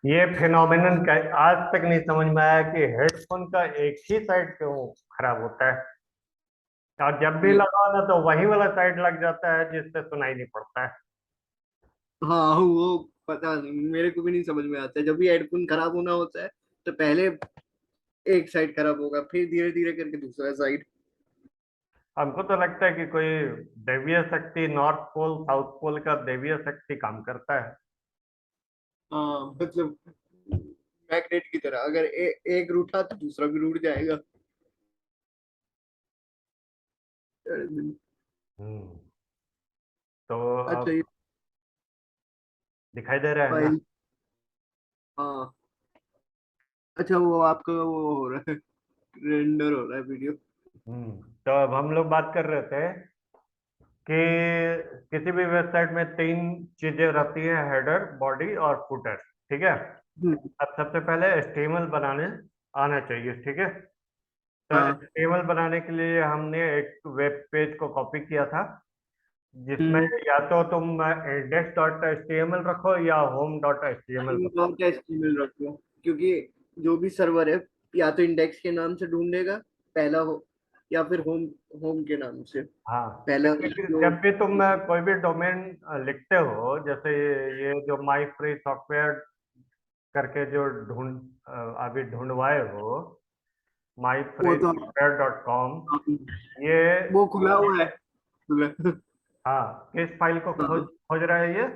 ये फिनोमिनन का आज तक नहीं समझ में आया कि हेडफोन का एक ही साइड क्यों खराब होता है, और जब भी ये लगाओ ना तो वही वाला साइड लग जाता है जिससे सुनाई नहीं पड़ता है। हाँ, वो पता नहीं, मेरे को भी नहीं समझ में आता है। जब भी हेडफोन खराब होना होता है तो पहले एक साइड खराब होगा, फिर धीरे धीरे करके दूसरा साइड। हमको तो लगता है कि कोई दैवीय शक्ति, नॉर्थ पोल साउथ पोल का दैवीय शक्ति काम करता है। हाँ मतलब मैग्नेट की तरह, अगर एक रूठा तो दूसरा भी रूठ जाएगा। हम्म। तो अच्छा, अब ये दिखाई दे रहा है ना। फाइल। हाँ। अच्छा, वो आपका वो हो रहा है, रेंडर हो रहा है वीडियो। तो अब हम लोग बात कर रहे थे कि किसी भी वेबसाइट में तीन चीजें रहती है: हेडर, बॉडी और फुटर। ठीक है। हम्म। अब सबसे पहले एचटीएमएल बनाने आना चाहिए। ठीक है। तो हाँ। एचटीएमएल बनाने के लिए हमने एक वेब पेज को कॉपी किया था, जिसमें हम्म। या तो तुम index dot H T M L रखो या home dot H T M L रखो। डॉट एचटीएमएल रख लो, क्योंकि जो भी सर्वर है या तो इंडेक्स के नाम से ढूंढेगा पहला हो, या फिर होम होम के नाम से हाँ, पहला क्योंकि जो। जब भी तुम कोई भी डोमेन लिखते हो, जैसे ये जो माई फ्री सॉफ्टवेयर करके जो अभी ढूंढवाए हो, माई वो फ्री तो सॉफ्टवेयर डॉट कॉम, ये वो खुला हुआ है, खुला। हाँ, किस फाइल को खोज हाँ। खोज रहा है ये?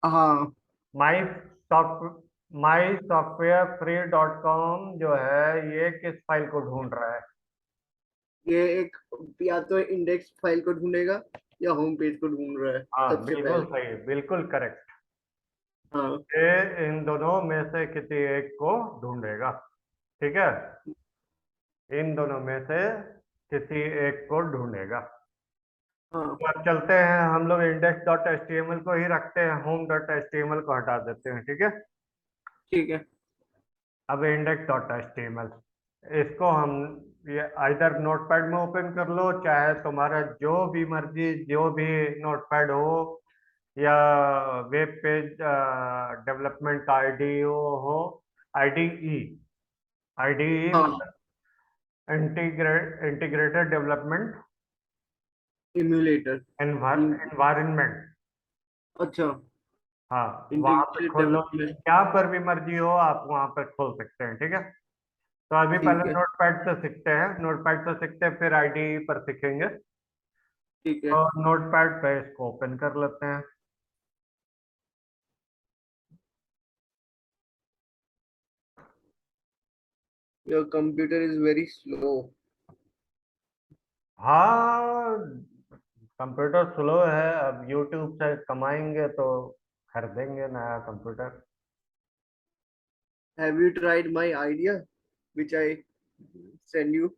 हाँ, माई सॉफ्ट माई सॉफ्टवेयर फ्री डॉट कॉम जो है, ये किस फाइल को ढूंढ रहा है? ये एक या तो इंडेक्स फाइल को ढूंढेगा या होम पेज को ढूंढ रहा है हाँ, सबसे बिल्कुल पहले। सही, बिल्कुल करेक्ट। हाँ। ये इन दोनों में से किसी एक को ढूंढेगा। ठीक है। इन दोनों में से किसी एक को ढूंढेगा। हाँ। तो अब चलते हैं, हम लोग index dot H T M L को ही रखते हैं, home dot H T M L को हटा देते हैं। ठीक है। ठीक है। अब index dot H T M L, इसको हम ये आइदर नोटपैड में ओपन कर लो, चाहे तुम्हारा जो भी मर्जी, जो भी नोटपैड हो, या वेब पेज डेवलपमेंट का आईडीओ हो, आईडीई। आईडीई हाँ, मतलब इंटीग्रेटेड डेवलपमेंट इम्यूलेटर। एनवायरनमेंट। अच्छा, हाँ, वहां पे इंटीग्रेटेड खोल लो, डेवलपमेंट। जहाँ पर भी मर्जी हो आप वहां पर खोल सकते हैं। ठीक है। तो अभी ठीक पहले है। नोटपैड से सीखते हैं, नोटपैड से सीखते हैं, फिर आईडीई पर सीखेंगे। ठीक है। तो नोटपैड पे इसको ओपन कर लेते हैं। Your computer is very slow. हाँ, कंप्यूटर स्लो है, अब यूट्यूब से कमाएंगे तो खरीदेंगे नया computer. Have you tried my idea which I send you?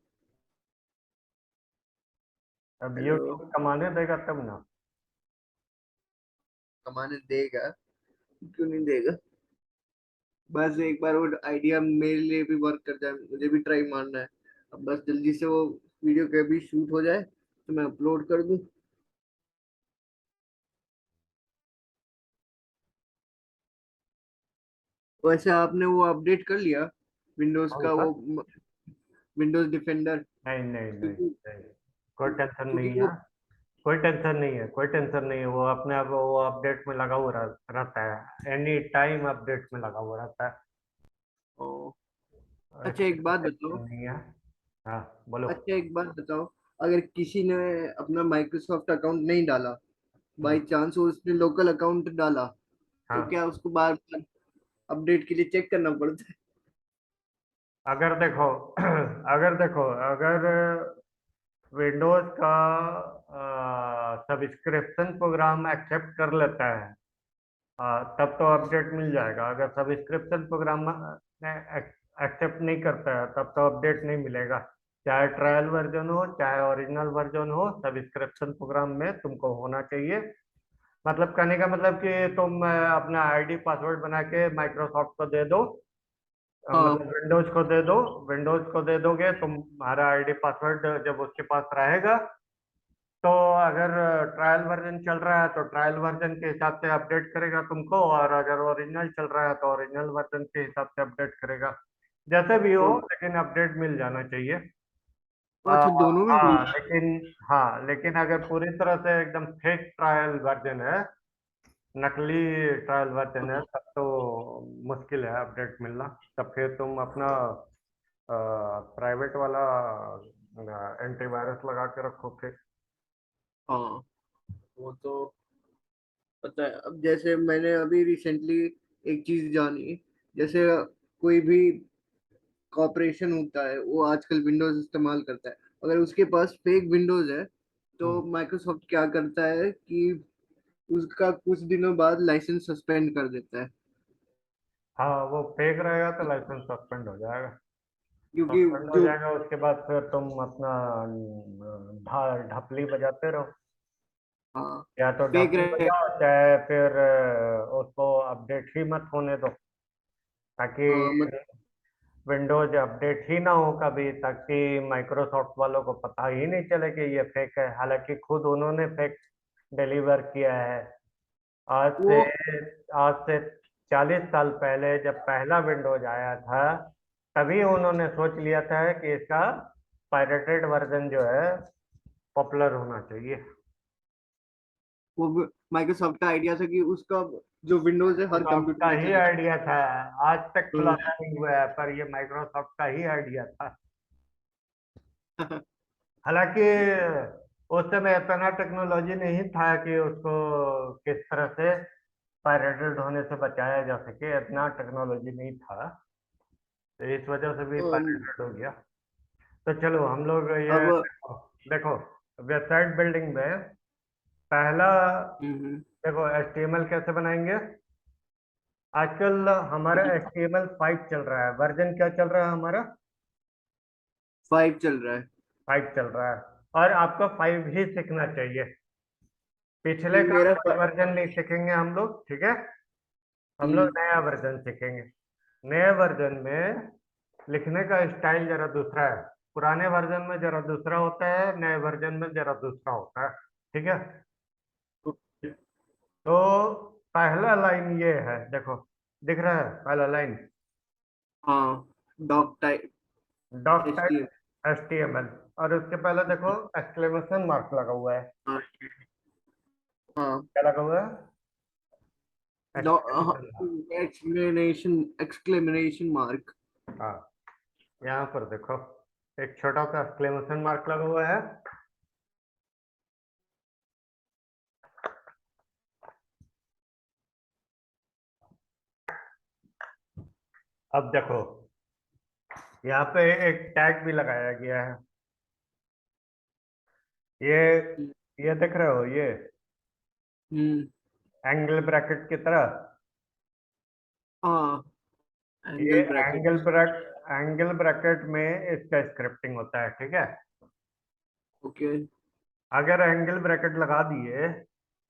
अब हेलो। यूट्यूब कमाने देगा तब ना। कमाने देगा, क्यों नहीं देगा? बस एक बार वो आइडिया मेरे लिए भी वर्क कर जाए, मुझे भी ट्राई मारना है। अब बस जल्दी से वो वीडियो कभी शूट हो जाए तो मैं अपलोड कर दूं। वैसे आपने वो अपडेट कर लिया विंडोज कौन का, सा? वो विंडोज डिफेंडर? नहीं नहीं नहीं क्योंकि नहीं, कोई टेंशन नहीं क्योंकि है। वो कोई टेंशन नहीं है, कोई टेंशन नहीं है, वो अपने आप वो अपडेट में लगा हुआ रहता है, एनी टाइम अपडेट में लगा हुआ रहता है। ओ, अच्छा इसमें एक कोई बात टेंशन बताओ। नहीं है। हाँ, बोलो। अच्छा एक बात बताओ, अगर किसी ने अपना माइक्रोसॉफ्ट अकाउंट नहीं डाला, हम्म, बाई चांस उसने लोकल अकाउंट डाला, तो हाँ, क्या उसको बार बार अपडेट के लिए चेक करना पड़ता है? अगर देखो अगर विंडोज का सब्सक्रिप्शन प्रोग्राम एक्सेप्ट कर लेता है, तब तो अपडेट मिल जाएगा। अगर सब्सक्रिप्शन प्रोग्राम एक्सेप्ट नहीं करता है, तब तो अपडेट नहीं मिलेगा। चाहे ट्रायल वर्जन हो, चाहे ओरिजिनल वर्जन हो, सब्सक्रिप्शन प्रोग्राम में तुमको होना चाहिए। मतलब कहने का मतलब कि तुम अपना आईडी पासवर्ड बना के माइक्रोसॉफ्ट को दे दो, मतलब हाँ। विंडोज को दे दो। विंडोज को दे दोगे तुम्हारा आईडी पासवर्ड, जब उसके पास रहेगा तो अगर ट्रायल वर्जन चल रहा है तो ट्रायल वर्जन के हिसाब से अपडेट करेगा तुमको, और अगर ओरिजिनल चल रहा है तो ओरिजिनल वर्जन के हिसाब से अपडेट करेगा। जैसे भी हो, तो लेकिन अपडेट मिल जाना चाहिए। अच्छा, दोनों में मिल। हाँ लेकिन अगर पूरी तरह से एकदम फेक ट्रायल वर्जन है, नकली ट्रायल वर्जन है, तब तो मुश्किल है अपडेट मिलना। तब फिर तुम अपना प्राइवेट वाला एंटीवायरस लगा के रखो फिर। हाँ, वो तो पता है। अब जैसे मैंने अभी रिसेंटली एक चीज जानी, जैसे कोई भी कॉर्पोरेशन होता है वो आजकल विंडोज इस्तेमाल करता है। अगर उसके पास फेक विंडोज है तो हम्म। माइक्रोसॉफ्ट क्या करता है कि उसका कुछ दिनों बाद लाइसेंस सस्पेंड कर देता है। हाँ, वो फेक रहेगा तो लाइसेंस सस्पेंड हो जाएगा। क्योंकि सस्पेंड हो जो जाएगा, उसके बाद फिर तुम अपना ढपली बजाते रहो। हाँ या तो फेक ढपली रहे। बजाओ, चाहे फिर उसको अपडेट ही मत होने दो, ताकि हाँ मत विंडोज अपडेट ही ना हो कभी, ताकि माइक्रोसॉफ्ट वालों को पता ही नहीं चले कि ये फेक है, हालांकि खुद उन्होंने फेक डिलीवर किया है। आज वो से आज से 40 साल पहले जब पहला विंडोज आया था, तभी उन्होंने सोच लिया था कि इसका पायरेटेड वर्जन जो है पॉपुलर होना चाहिए। वो माइक्रोसॉफ्ट का आइडिया था कि उसका जो विंडोज है हर माइक्रोसॉफ्ट कंप्यूटर का में ही चले। आइडिया था। आज तक हम्म। खुलासा नहीं हुआ है, पर ये माइक्रोसॉफ्ट का ही आइडिया था। हालांकि उस समय इतना टेक्नोलॉजी नहीं था कि उसको किस तरह से पायरेटेड होने से बचाया जा सके, इतना टेक्नोलॉजी नहीं था। तो इस वजह से भी अब पायरेटेड हो गया। तो चलो हम लोग ये देखो, वेबसाइट बिल्डिंग में पहला, हम्म, देखो HTML कैसे बनाएंगे। आजकल हमारा HTML5 चल रहा है। वर्जन क्या चल रहा है हमारा? 5 चल रहा है। 5 चल रहा है। और आपको 5 ही सीखना चाहिए। पिछले का मेरा कोई वर्जन नहीं सीखेंगे हम लोग, ठीक है? हम लोग हम्म, नया वर्जन सीखेंगे। नए वर्जन में लिखने का स्टाइल जरा दूसरा है। पुराने वर्जन में जरा दूसरा होता है, नए वर्जन में जरा दूसरा होता है, ठीक है? तो पहला लाइन ये है, देखो, दिख रहा है पहला लाइन? हाँ doc type doc HTM. Type HTML। और उसके पहले देखो एक्सक्लेमेशन मार्क लगा हुआ है। हाँ हाँ क्या लगा हुआ है? Exclamation mark. Exclamation mark. हाँ, यहाँ पर देखो एक छोटा सा एक्सक्लेमेशन मार्क लगा हुआ है। अब देखो, यहाँ पे एक टैग भी लगाया गया है। ये ये देख रहे हो, ये हम्म। एंगल ब्रैकेट की तरह। हाँ ये एंगल ब्रैकेट। एंगल ब्रैकेट में इसका स्क्रिप्टिंग होता है, ठीक है? ओके। अगर एंगल ब्रैकेट लगा दिए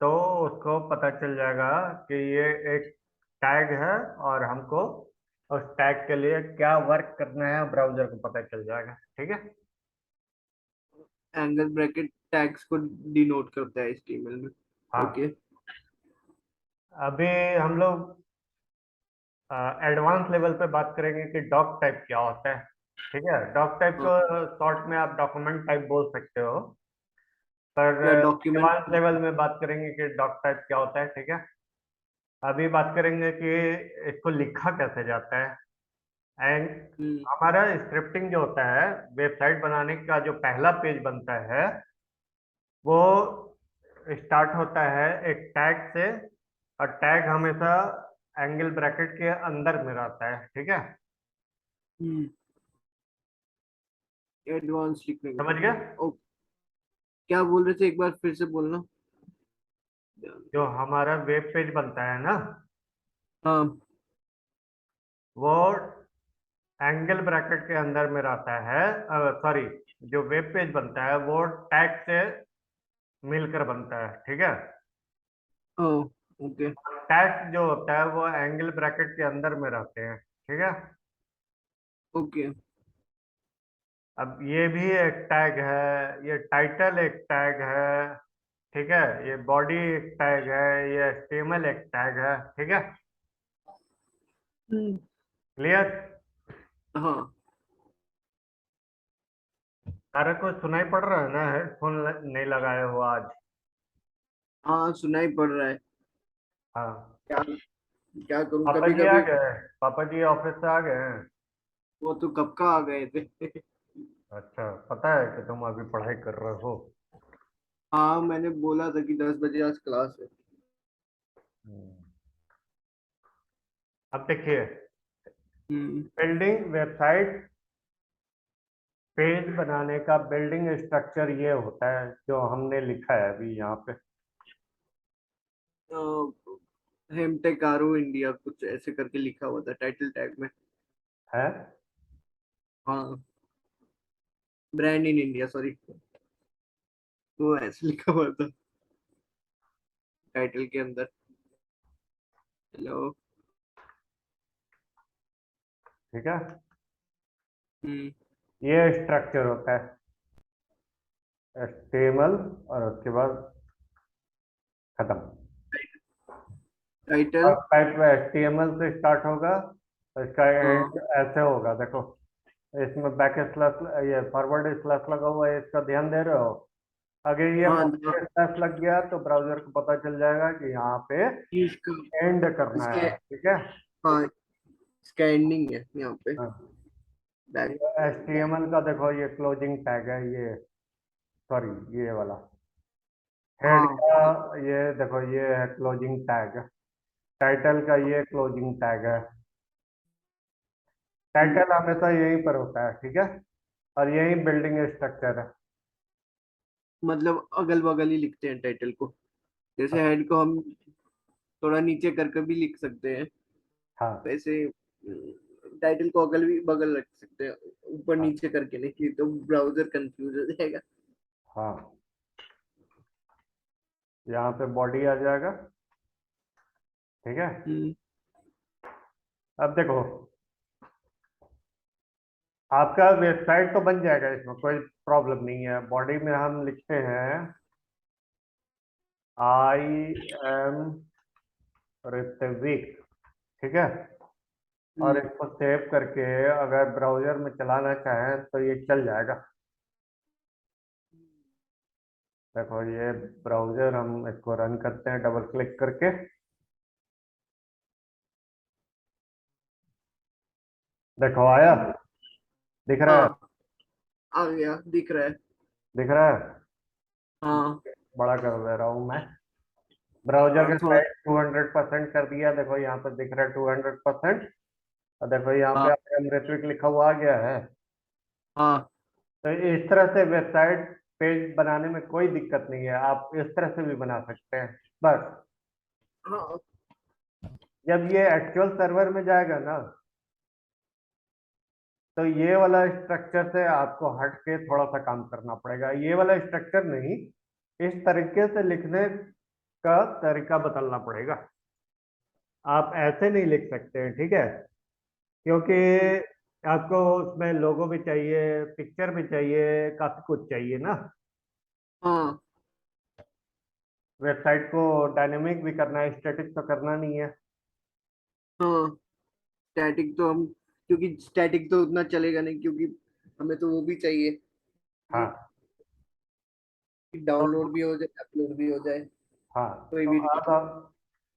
तो उसको पता चल जाएगा कि ये एक टैग है, और हमको उस टैग के लिए क्या वर्क करना है ब्राउजर को पता चल जाएगा, ठीक है? एंगल ब्रैकेट टैग्स को डिनोट करता है एचटीएमएल में। ओके। हाँ, अभी हम लोग एडवांस लेवल पे बात करेंगे कि डॉक टाइप क्या होता है, ठीक है? डॉक टाइप हाँ को शॉर्ट में आप डॉक्यूमेंट टाइप बोल सकते हो, पर या डॉक्यूमेंट। एडवांस लेवल में बात करेंगे कि डॉक टाइप क्या होता है, ठीक है? अभी बात करेंगे कि इसको लिखा कैसे जाता है। एंड हम्म हमारा स्क्रिप्टिंग जो होता है, वेबसाइट बनाने का जो पहला पेज बनता है, वो स्टार्ट होता है एक टैग से। और टैग हमेशा एंगल ब्रैकेट के अंदर में रहता है, ठीक है? हम्म एडवांस लिखने का। समझ गया? ओ, क्या बोल रहे थे, एक बार फिर से बोलना। जो हमारा वेब पेज बनता है ना, हाँ वो एंगल ब्रैकेट के अंदर में रहता है। सॉरी, जो वेब पेज बनता है वो टैग से मिलकर बनता है, ठीक है? ओ ओके। टैग जो होता है वो एंगल ब्रैकेट के अंदर में रहते हैं, ठीक है? ओके। अब ये भी एक टैग है, ये टाइटल एक टैग है, ठीक है, ये बॉडी एक टैग है, ये एचटीएमएल एक टैग है, ठीक है। हम्म, क्लियर? हाँ सारा कुछ सुनाई पड़ रहा है ना? हेडफोन नहीं लगाए हो आज? हाँ, सुनाई पड़ रहा है। हाँ। क्या क्या करूं, पापा कभी जी आ कभी। गए? पापा जी ऑफिस से आ गए हैं? वो तो कब का आ गए थे। अच्छा, पता है कि तुम अभी पढ़ाई कर रहे हो? हाँ, मैंने बोला था कि 10 बजे आज क्लास है। हम्म। अब देखिए, हम्म। बिल्डिंग वेबसाइट पेज बनाने का बिल्डिंग स्ट्रक्चर ये होता है जो हमने लिखा है अभी यहाँ पे। हेमटेक आरो इंडिया कुछ ऐसे करके लिखा हुआ था टाइटल टैग में। है। हाँ, ब्रांड इन इंडिया, सॉरी। वो ऐसे लिखा हुआ था टाइटल के अंदर। हेलो। ठीक है, हम्म। ये स्ट्रक्चर होता है एचटीएमएल, और उसके बाद खत्म। टाइटल। अब टाइप एचटीएमएल से स्टार्ट होगा, तो इसका हाँ एंड ऐसे होगा, देखो। इसमें बैक स्लैश, ये फॉरवर्ड स्लैश लगा हुआ है, इसका ध्यान दे रहे हो? अगर ये हाँ हाँ, फॉरवर्ड स्लैश लग गया तो ब्राउजर को पता चल जाएगा कि यहाँ पे ये इसका एंड करना इसके है, ठीक है। हाँ, इसका एंडिंग है यहाँ पे। हाँ। बैक। ये एचटीएमएल का देखो, ये क्लोजिंग टैग है, ये सॉरी, ये वाला हेड हाँ का, ये देखो ये है क्लोजिंग टैग। टाइटल का ये क्लोजिंग टैग है। हम्म, टाइटल हमेशा यहीं पर होता है, ठीक है, और यही बिल्डिंग स्ट्रक्चर है। मतलब अगल बगल ही लिखते हैं टाइटल को। हाँ। जैसे हेड को हम थोड़ा नीचे करके भी लिख सकते हैं, हाँ। वैसे टाइटल को अगल भी बगल रख सकते हैं, ऊपर हाँ। नीचे करके नहीं, तो ब्राउजर कंफ्यूज हो जाएगा। हाँ। यहाँ पे बॉडी आ जाएगा, ठीक है। हम्म। अब देखो, आपका वेबसाइट तो बन जाएगा, इसमें कोई प्रॉब्लम नहीं है। बॉडी में हम लिखते हैं आई एम ऋत्विक, ठीक है, और हम्म। इसको सेव करके अगर ब्राउजर में चलाना चाहें तो ये चल जाएगा। देखो ये ब्राउजर, हम इसको रन करते हैं डबल क्लिक करके। देखो आया, दिख रहा है? हाँ, आ गया, दिख रहा है। दिख रहा है? हाँ बड़ा कर दे रहा हूँ मैं। ब्राउजर हाँ, का थोड़ा। साइज 200% कर दिया, देखो यहाँ पर दिख रहा है 200%। और देखो यहाँ पे हाँ ऋत्विक लिखा हुआ आ गया है। हाँ तो इस तरह से वेबसाइट पेज बनाने में कोई दिक्कत नहीं है, आप इस तरह से भी बना सकते हैं। बस हाँ। जब ये एक्चुअल सर्वर में जाएगा ना, तो ये वाला स्ट्रक्चर से आपको हट के थोड़ा सा काम करना पड़ेगा। ये वाला स्ट्रक्चर नहीं, इस तरीके से लिखने का तरीका बदलना पड़ेगा। आप ऐसे नहीं लिख सकते हैं, ठीक है, क्योंकि आपको उसमें लोगो भी चाहिए, पिक्चर भी चाहिए, काफी कुछ चाहिए ना। हाँ वेबसाइट को डायनेमिक भी करना है, स्टैटिक तो करना नहीं है। हाँ। स्टैटिक तो हम, क्योंकि स्टैटिक तो उतना चलेगा नहीं, क्योंकि हमें तो वो भी चाहिए कि हाँ। तो डाउनलोड भी हो जाए, अपलोड भी हो जाए, हाँ, कोई तो भी।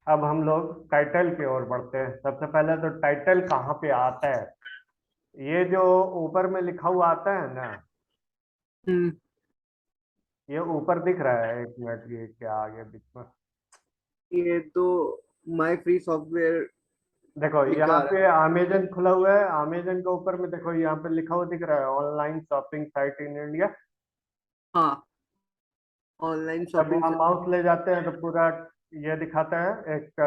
अब हम लोग टाइटल की ओर बढ़ते हैं। सबसे पहले तो टाइटल कहाँ पे आता है? ये जो ऊपर में लिखा हुआ आता है ना, हम्म। ये ऊपर दिख रहा है, एक मिनट, ये क्या आ गया बीच में? ये तो माई फ्री सॉफ्टवेयर देखो लिखा यहाँ आ रहा पे अमेजन खुला हुआ है, अमेजन के ऊपर में देखो यहाँ पे लिखा हुआ दिख रहा है online shopping site in India. है। हाँ, ऑनलाइन जब शॉपिंग हम से। माउस ले जाते हैं तो पूरा ये दिखाता है, एक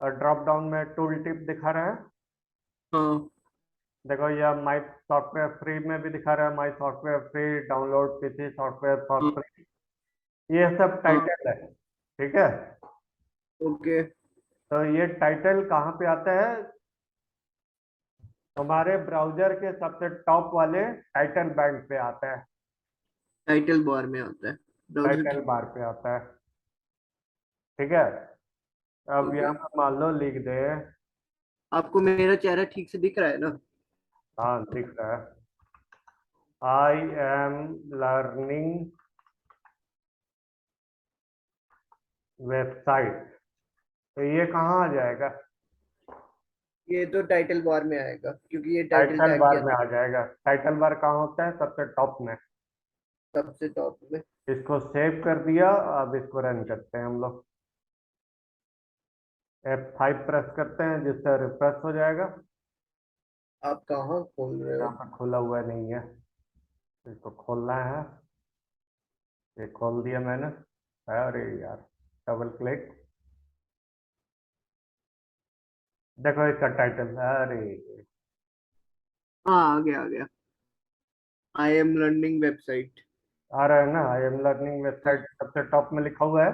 हाँ ड्रॉप डाउन में टूल टिप दिखा रहा है। हाँ देखो ये माई सॉफ्टवेयर फ्री में भी दिखा रहा है, my software free download PC software for हाँ फ्री। ये सब हाँ। टाइटल है, ठीक है। ओके। तो ये टाइटल कहाँ पे आता है? तुम्हारे ब्राउजर के सबसे टॉप वाले टाइटल बैंक पे आता है। टाइटल बार में आता है ब्राउजर टाइटल की। बार पे आता है। ठीक है। अब ओके। यहाँ पे मान लो लिख दे। आपको मेरा चेहरा ठीक से दिख रहा है ना? हाँ दिख रहा है। आई एम लर्निंग वेबसाइट। तो ये कहाँ आ जाएगा? ये तो टाइटल बार में आएगा क्योंकि ये टाइटल टाइटल टैग के बार में अंदर आ जाएगा। टाइटल बार कहाँ होता है? सबसे टॉप में। सबसे टॉप में। इसको सेव कर दिया। अब इसको रन करते हैं हम लोग। F5 प्रेस करते हैं जिससे रिफ्रेश हो जाएगा। आप कहाँ खोल रहे यहाँ हो? पर खुला हुआ नहीं है। इसको खोलना है। ये खोल दिया मैंने। अरे यार। Double click. देखो इसका टाइटल। अरे हाँ, आ गया आ गया। I am learning website. आ रहा है ना? आई एम लर्निंग वेबसाइट सबसे टॉप में लिखा हुआ है।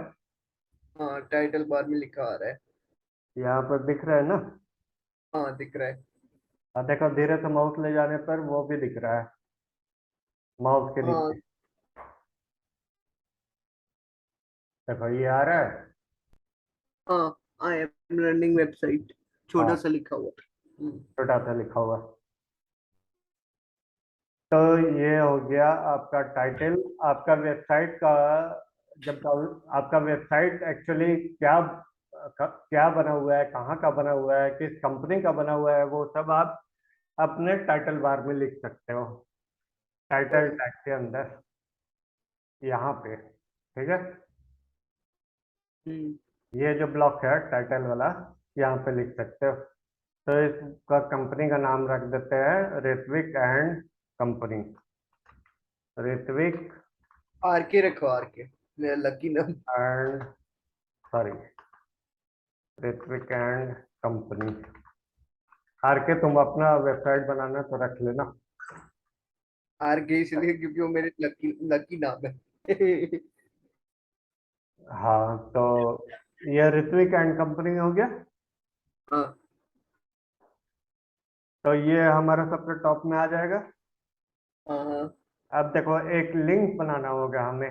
हाँ, टाइटल बार में लिखा आ रहा है। यहाँ पर दिख रहा है ना? हाँ, दिख रहा है। और देखो धीरे से माउस ले जाने पर वो भी दिख रहा है माउस के हाँ। नीचे। देखो ये आ रहा है। हाँ, आई एम लर्निंग वेबसाइट छोटा हाँ सा लिखा हुआ है। छोटा सा लिखा हुआ। तो ये हो गया आपका टाइटल। आपका वेबसाइट का जब आपका वेबसाइट एक्चुअली क्या बना हुआ है, कहाँ का बना हुआ है, किस कंपनी का बना हुआ है, वो सब आप अपने टाइटल बार में लिख सकते हो। ओ। टाइटल टैग के अंदर यहाँ पे। ठीक है। हम्म। ये जो ब्लॉक है टाइटल वाला यहाँ पे लिख सकते हो। तो इसका कंपनी का नाम रख देते हैं Ritvik and company. Ritvik R K रखो, आर के मेरा लकी नाम। And sorry Ritvik and company. R K तुम अपना वेबसाइट बनाना तो रख लेना। आर के इसलिए क्योंकि वो मेरे लकी लकी नाम है। हाँ तो ये ऋत्विक एंड कंपनी हो गया। हाँ। तो ये हमारा सबसे टॉप में आ जाएगा। हाँ। हाँ। अब देखो एक लिंक बनाना होगा हमें।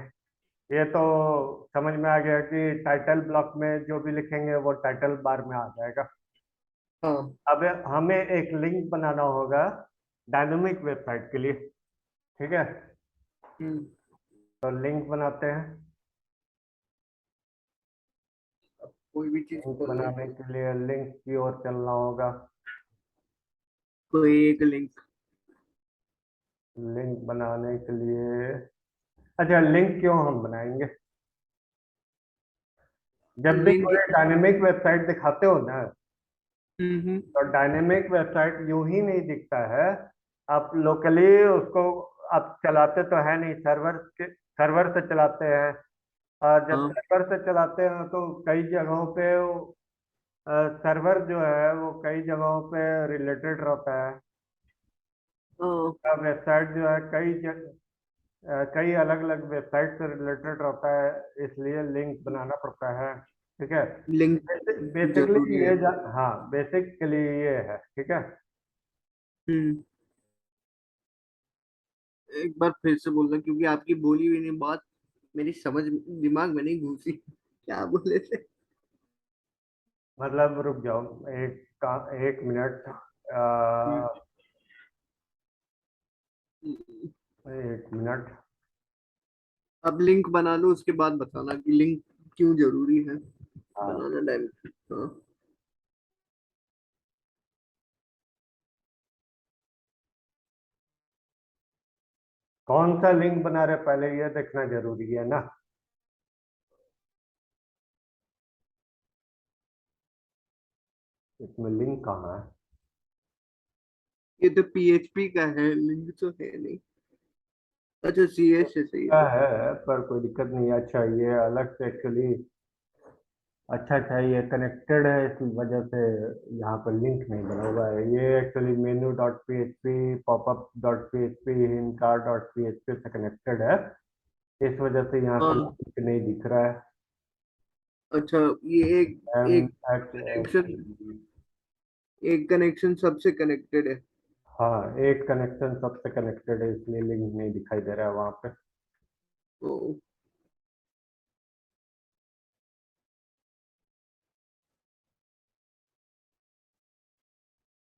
ये तो समझ में आ गया कि टाइटल ब्लॉक में जो भी लिखेंगे वो टाइटल बार में आ जाएगा। हाँ। अब हमें एक लिंक बनाना होगा डायनामिक वेबसाइट के लिए। ठीक है। हम्म। तो लिंक बनाते हैं। अब कोई भी चीज लिंक खोल लो। बनाने के लिए लिंक की ओर चलना होगा। कोई एक लिंक। लिंक बनाने के लिए अच्छा लिंक क्यों हम बनाएंगे? जब भी लिंक। कोई डायनेमिक वेबसाइट दिखाते हो ना हम्म। तो डायनेमिक वेबसाइट यूं ही नहीं दिखता है। आप लोकली उसको आप चलाते तो है नहीं, सर्वर से चलाते हैं। और जब हाँ। सर्वर से चलाते हैं तो कई जगहों पे सर्वर जो है वो कई जगहों पे रिलेटेड रहता है। हाँ। वेबसाइट जो है कई अलग अलग वेबसाइट से रिलेटेड रहता है। इसलिए लिंक बनाना पड़ता है। ठीक है। लिंक जरूरी बेसिकली है। हाँ बेसिकली ये है। ठीक है। हम्म। एक बार फिर से बोलना क्योंकि आपकी बोली हुई नहीं बात मेरी समझ दिमाग में नहीं घुसी। क्या बोले थे? मतलब रुक जाओ। एक मिनट। हम्म। आ, एक मिनट। अब लिंक बना लो उसके बाद बताना कि लिंक क्यों जरूरी है हाँ बनाना टाइम। हाँ। कौन सा लिंक बना रहे पहले ये देखना जरूरी है ना। इसमें लिंक कहाँ है? ये तो पीएचपी का है, लिंक तो है नहीं। अच्छा, सीएसएस है ये क्या तो। है पर कोई दिक्कत नहीं है। अच्छा ये अलग से एक्चुअली अच्छा अच्छा ये कनेक्टेड है इस वजह से यहाँ पर लिंक नहीं बना हुआ है। ये actually menu dot P H P popup dot P H P हिंकार डॉट पी एच पी से कनेक्टेड है। इस वजह से यहाँ पर हाँ। लिंक नहीं दिख रहा है। अच्छा, ये एक एम एक एच एच कनेक्शन, एक कनेक्शन सबसे कनेक्टेड है। हाँ, एक कनेक्शन सबसे कनेक्टेड है, इसलिए लिंक नहीं दिखाई दे रहा है वहां पे। तो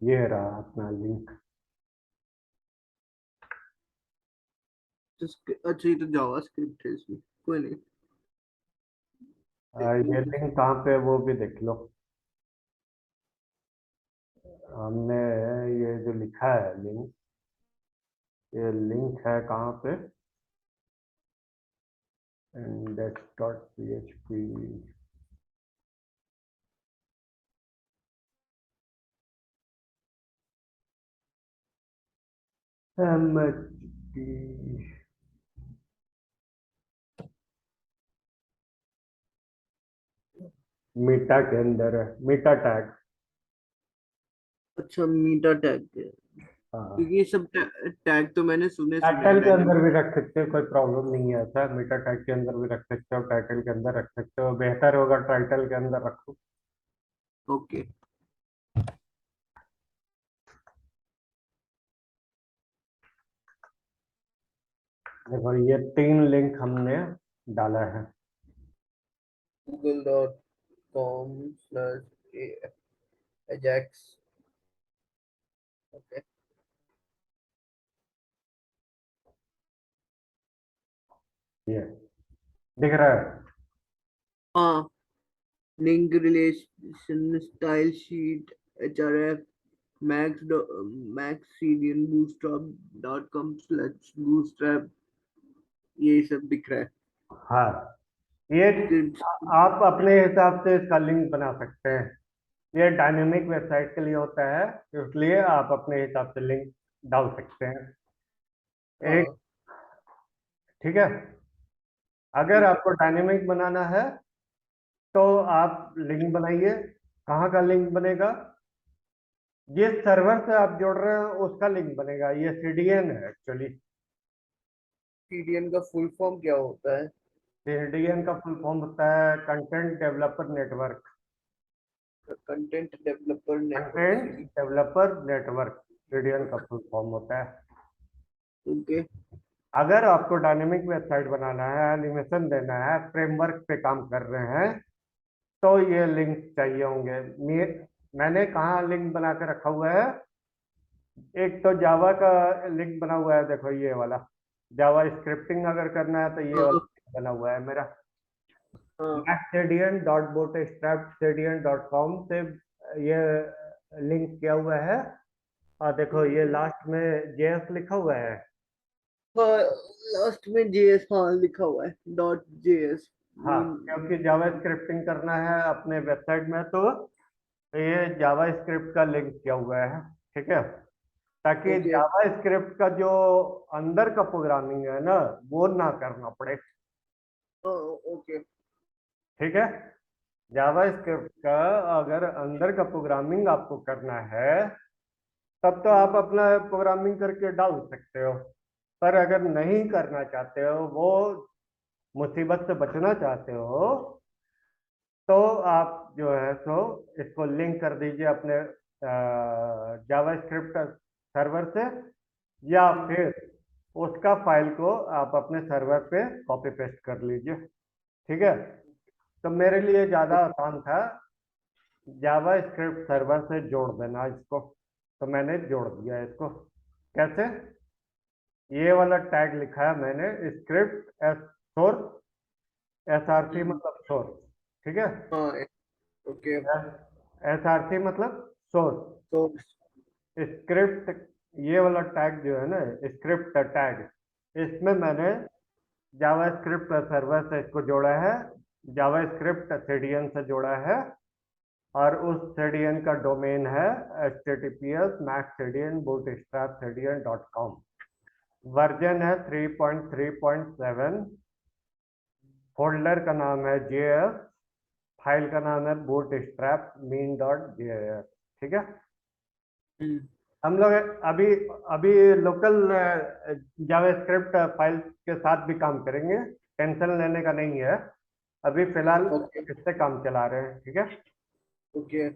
ये रहा अपना लिंक। अच्छा, ये तो जावास्क्रिप्ट है इसमें, कोई नहीं, देख ये लेंगे। लिंक कहाँ पे है वो भी देख लो। हमने ये जो लिखा है लिंक, ये लिंक है कहाँ पे? index.php। MHP मीटा के अंदर है, मीटा टैग। अच्छा, मीटा टैग है, हाँ, क्योंकि ये सब टैग तो मैंने सुने सुने हैं टाइटल के अंदर डायनेमिक। भी रख सकते हो, कोई प्रॉब्लम नहीं है। ऐसा मीटा टैग के अंदर भी रख सकते हो, टाइटल के अंदर रख सकते हो, बेहतर होगा टाइटल के अंदर रखो। ओके। देखो ये 3 लिंक हमने डाला है। google.com/ajax। ओके। ये दिख रहा है? हाँ, link relation style sheet, href, maxcdian bootstrap.com/bootstrap, ये सब दिख रहा है। हाँ, ये स्क्रिप्ट। आप अपने हिसाब से इसका लिंक बना सकते हैं। ये डायनेमिक वेबसाइट के लिए होता है, इसलिए आप अपने हिसाब से लिंक डाल सकते हैं। एक, हाँ, ठीक है। अगर ठीक है। आपको डायनेमिक बनाना है तो आप लिंक बनाइए। कहाँ का लिंक बनेगा? जिस सर्वर से आप जोड़ रहे हैं उसका लिंक बनेगा। ये सीडीएन है एक्चुअली। सीडीएन का फुल फॉर्म क्या होता है? सीडीएन का फुल फॉर्म होता है content developer network. Content developer network, content CD. Developer network CDN का फुल फॉर्म होता है। ओके। अगर आपको डायनेमिक वेबसाइट बनाना है, एनिमेशन देना है, फ्रेमवर्क पे काम कर रहे हैं, तो ये लिंक चाहिए होंगे। मैंने कहाँ लिंक बना के रखा हुआ है? एक तो जावा का लिंक बना हुआ है, देखो ये वाला। जावा स्क्रिप्टिंग अगर करना है तो ये वाला हाँ, link बना हुआ है मेरा। हाँ। maxcdian.bootstrap.com से ये लिंक किया हुआ है। और देखो ये लास्ट में जेएस लिखा हुआ है। हाँ, लास्ट में जेएस, हाँ लिखा हुआ है, .js हाँ, मीन। क्योंकि जावा स्क्रिप्टिंग करना है अपने वेबसाइट में, तो ये जावा स्क्रिप्ट का लिंक किया हुआ है। ठीक है, ताकि ओके। जावा स्क्रिप्ट का जो अंदर का प्रोग्रामिंग है ना, वो ना करना पड़े। हाँ, ओके। ठीक है, जावा स्क्रिप्ट का अगर अंदर का प्रोग्रामिंग आपको करना है तब तो आप अपना प्रोग्रामिंग करके डाल सकते हो। पर अगर नहीं करना चाहते हो, वो मुसीबत से बचना चाहते हो, तो आप जो है सो इसको लिंक कर दीजिए अपने जावा स्क्रिप्ट सर्वर से, या फिर उसका फाइल को आप अपने सर्वर पे कॉपी पेस्ट कर लीजिए। ठीक है, तो मेरे लिए ज़्यादा आसान था जावा स्क्रिप्ट सर्वर से जोड़ देना इसको, तो मैंने जोड़ दिया इसको। कैसे? ये वाला टैग लिखा है मैंने, script S source, S R C मतलब सोर्स। ठीक है, हाँ, ओके। एस आर सी मतलब सोर्स। तो स्क्रिप्ट, ये वाला टैग जो है ना, स्क्रिप्ट टैग, इसमें मैंने जावा स्क्रिप्ट सर्वर से इसको जोड़ा है, जावा स्क्रिप्ट सीडीएन से जोड़ा है। और उस सीडीएन का डोमेन है https://maxcdian.bootstrap.cdian.com। वर्जन है 3.3.7। फोल्डर का नाम है जेएस, फाइल का नाम है बूटस्ट्रैप मीन डॉट जेएस। ठीक है, हम लोग अभी अभी लोकल जावास्क्रिप्ट फाइल के साथ भी काम करेंगे, टेंशन लेने का नहीं है। अभी फिलहाल ओके। इससे काम चला रहे हैं। ठीक है, ओके।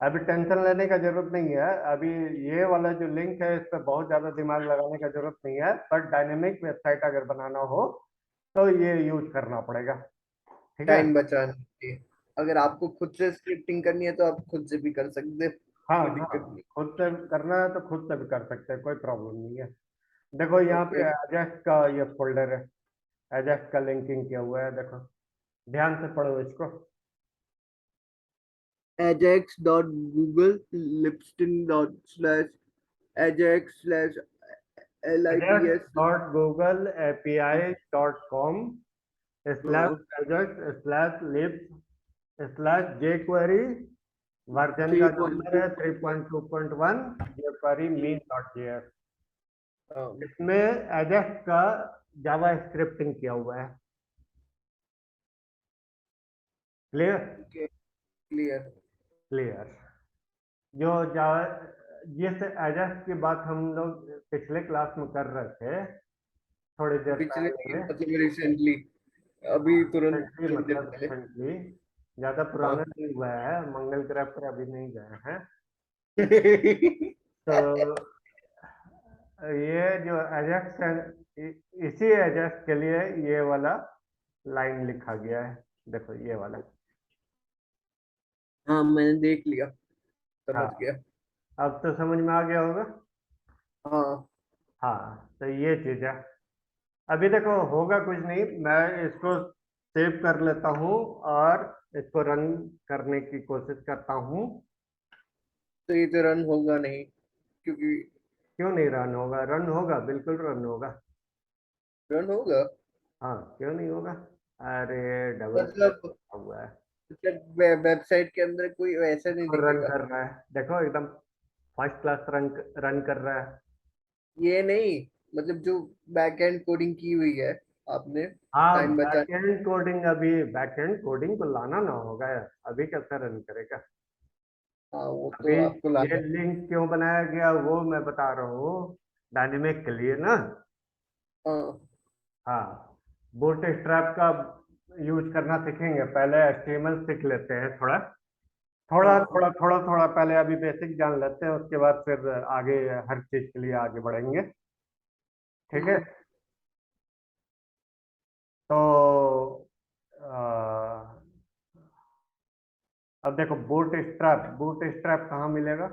अभी टेंशन लेने का जरूरत नहीं है। अभी ये वाला जो लिंक है इस पर बहुत ज्यादा दिमाग लगाने का जरूरत नहीं है, बट डायनेमिक वेबसाइट अगर बनाना हो तो ये यूज करना पड़ेगा। ठीक है। टाइम बचाने के लिए। अगर आपको खुद से स्क्रिप्टिंग करनी है तो आप खुद से भी कर सकते हैं, हाँ कोई हाँ, दिक्कत नहीं। खुद से करना है तो खुद से भी कर सकते हैं, कोई प्रॉब्लम नहीं है। देखो यहाँ ओके। पे एजेक्स का ये फोल्डर है, एजेक्स का लिंकिंग किया हुआ है, देखो ध्यान से पढ़ो इसको। ajax डॉट गूगल लिपस्टिन dot slash ajax slash ajax lips। Dot Google API dot com slash ajax slash libs slash jQuery. Version three का जो पॉइंट नंबर टू है point 3.2.1, jQuery one min dot JS. इसमें ajax का Java scripting किया हुआ है। Clear. Okay, clear. Clear. जो Java, जिस एजेक्स की बात हम लोग पिछले क्लास में कर रहे थे थोड़ी देर पिछले पहले। मतलब रिसेंटली, हाँ अभी तुरंत रिसेंटली, थोड़ी देर मतलब पहले। रिसेंटली, ज्यादा पुराना हाँ। नहीं हुआ है, मंगल ग्रह पर अभी नहीं गए हैं। तो ये जो एजेक्स है, इसी एजेक्स के लिए ये वाला लाइन लिखा गया है, देखो ये वाला। हाँ, मैंने देख लिया, हाँ, समझ गया। अब तो समझ में आ गया होगा। हाँ। हाँ, तो ये चीज है। अभी देखो होगा कुछ नहीं, मैं इसको सेव कर लेता हूँ और इसको रन करने की कोशिश करता हूँ। तो ये तो रन होगा नहीं, क्योंकि क्यों नहीं रन होगा? रन होगा, बिल्कुल रन होगा। रन होगा हाँ, क्यों नहीं होगा? अरे डबल क्लिक मतलब हुआ है मतलब वेबसाइट के अंदर कोई वैसा नहीं और रन दिखेगा। कर रहा है, देखो एकदम फर्स्ट क्लास रन रन कर रहा है। ये नहीं, मतलब जो बैक एंड कोडिंग की हुई है आपने, हाँ, टाइम बचा। बैकएंड कोडिंग, अभी बैकएंड कोडिंग को लाना ना होगा यार, अभी कैसे रन करेगा? हाँ, वो अभी तो आपको ये लाना। लिंक क्यों बनाया गया वो मैं बता रहा हूँ, डायनेमिक के लिए ना। हाँ। हाँ, बूटस्ट्रैप का यूज करना सीखेंगे, पहले एचटीएमएल सीख लेते हैं थोड़ा थोड़ा हाँ। थोड़ा थोड़ा थोड़ा, पहले अभी बेसिक जान लेते हैं, उसके बाद फिर आगे हर चीज के लिए आगे बढ़ेंगे। ठीक है। हम्म। तो अ, अब देखो बूटस्ट्रैप, बूटस्ट्रैप कहाँ मिलेगा?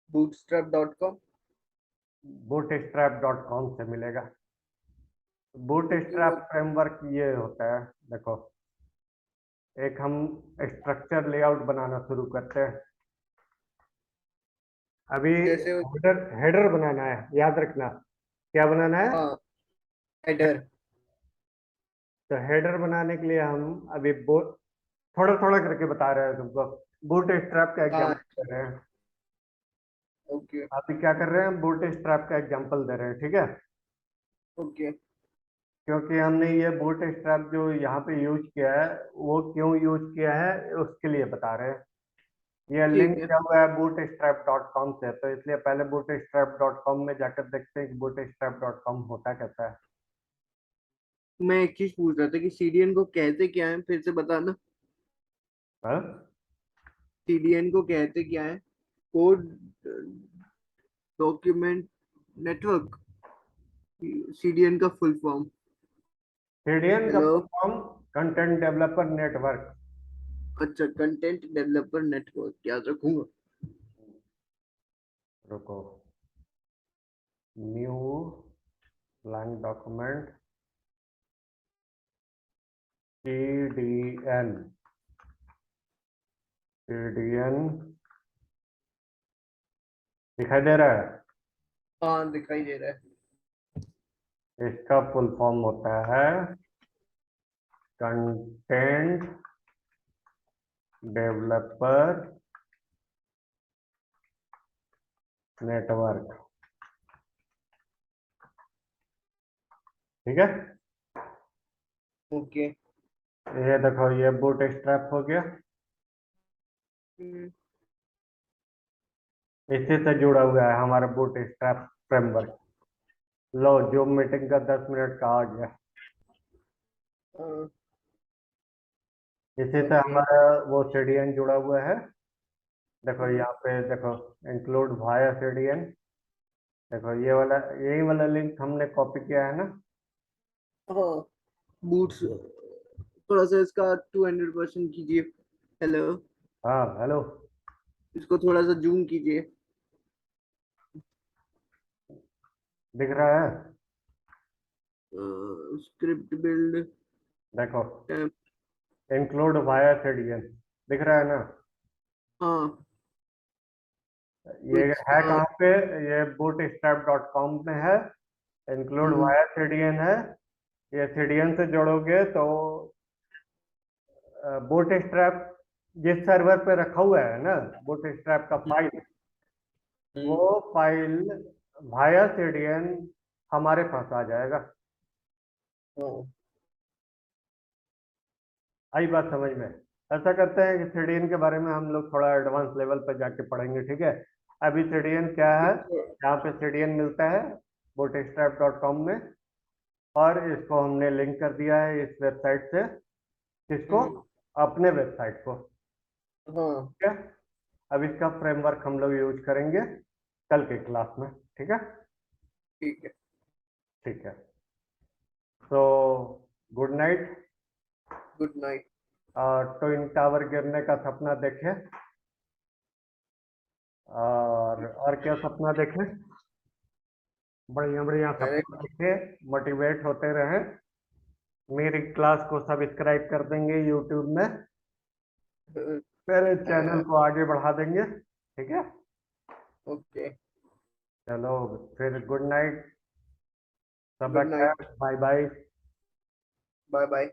bootstrap.com। बूटस्ट्रैप.com से मिलेगा। ओके, बूटस्ट्रैप वो फ्रेमवर्क ये होता है, देखो एक हम स्ट्रक्चर लेआउट बनाना शुरू करते हैं। अभी जैसे हेडर हेडर बनाना है, याद रखना क्या बनाना है। हाँ, हेडर। तो हेडर बनाने के लिए हम अभी थोड़ा थोड़ा करके बता रहे हैं तुमको। बूटस्ट्रैप का हाँ। एग्जांपल दे रहे हैं। ओके। अभी क्या कर रहे हैं, बूटस्ट्रैप का एग्जांपल दे रहे हैं, ठीक है। ओके। क्योंकि हमने ये बूटस्ट्रैप जो यहाँ पे यूज किया है, वो क्यों यूज किया है उसके लिए बता रहे हैं। ये लिंक ठीक है। किया हुआ है bootstrap.com से, तो इसलिए पहले bootstrap.com में जाकर देखते हैं कि bootstrap.com होता कैसा है। मैं एक चीज पूछ रहा था कि सीडीएन को कहते क्या है, फिर से बताना। हाँ? सीडीएन को कहते क्या है? कोड डॉक्यूमेंट नेटवर्क, सीडीएन का फुल फॉर्म। सीडीएन का hello. Full form content developer network. अच्छा, कंटेंट डेवलपर नेटवर्क याद रखूंगा। रुको, new blank document, CDN, CDN दिखाई दे रहा है? हाँ, दिखाई दे रहा है। इसका फुल फॉर्म होता है कंटेंट डेवलपर नेटवर्क। ठीक है। ओके। ये देखो ये बूट स्ट्रैप हो गया, हम्म। इसी से जुड़ा हुआ है हमारा बूट स्ट्रैप फ्रेमवर्क। लो, जूम मीटिंग का 10 मिनट का आ गया। हाँ। इसी से ओके हमारा वो सीडीएन जुड़ा हुआ है। देखो हम्म, यहाँ पे देखो, इंक्लूड वाया सीडीएन। देखो ये वाला, यही वाला लिंक हमने कॉपी किया है ना। हाँ बूट्स थोड़ा सा इसका 200% कीजिए। हेलो, हाँ हेलो। इसको थोड़ा सा जूम कीजिए। दिख रहा है? स्क्रिप्ट बिल्ड देखो, टैब। इंक्लूड वाया सीडीएन दिख रहा है ना। हाँ ये कुछ है कहाँ पे? ये bootstrap.com में है। इंक्लूड हम्म, वाया सीडीएन है। ये सीडीएन से जोड़ोगे तो बूटस्ट्रैप जिस सर्वर पे रखा हुआ है ना, बूटस्ट्रैप का फाइल, वो हम्म, फाइल वाया सीडीएन हमारे पास आ जाएगा। हाँ आई बात समझ में? ऐसा करते हैं कि सीडीएन के बारे में हम लोग थोड़ा एडवांस लेवल पर जाके पढ़ेंगे, ठीक है? अभी सीडीएन क्या है? यहाँ पे सीडीएन मिलता है bootstrap.com में, और इसको हमने लिंक कर दिया है इस वेबसाइट से। किसको? हम्म, अपने वेबसाइट को। हाँ ठीक है? अब इसका फ्रेमवर्क हम लोग यूज करेंगे कल के क्लास में, ठीक है? ठीक है। ठीक है। तो good night. Good night. Twin tower गिरने का सपना देखें, और क्या सपना देखें? बढ़िया बढ़िया मैंने सपना देखें, मोटिवेट होते रहें। मेरी क्लास को सब्सक्राइब कर देंगे यूट्यूब में, मेरे चैनल को आगे बढ़ा देंगे, ठीक है? ओके चलो, फिर गुड नाइट, सब गुड नाइट। खैर, बाय बाय। Bye bye.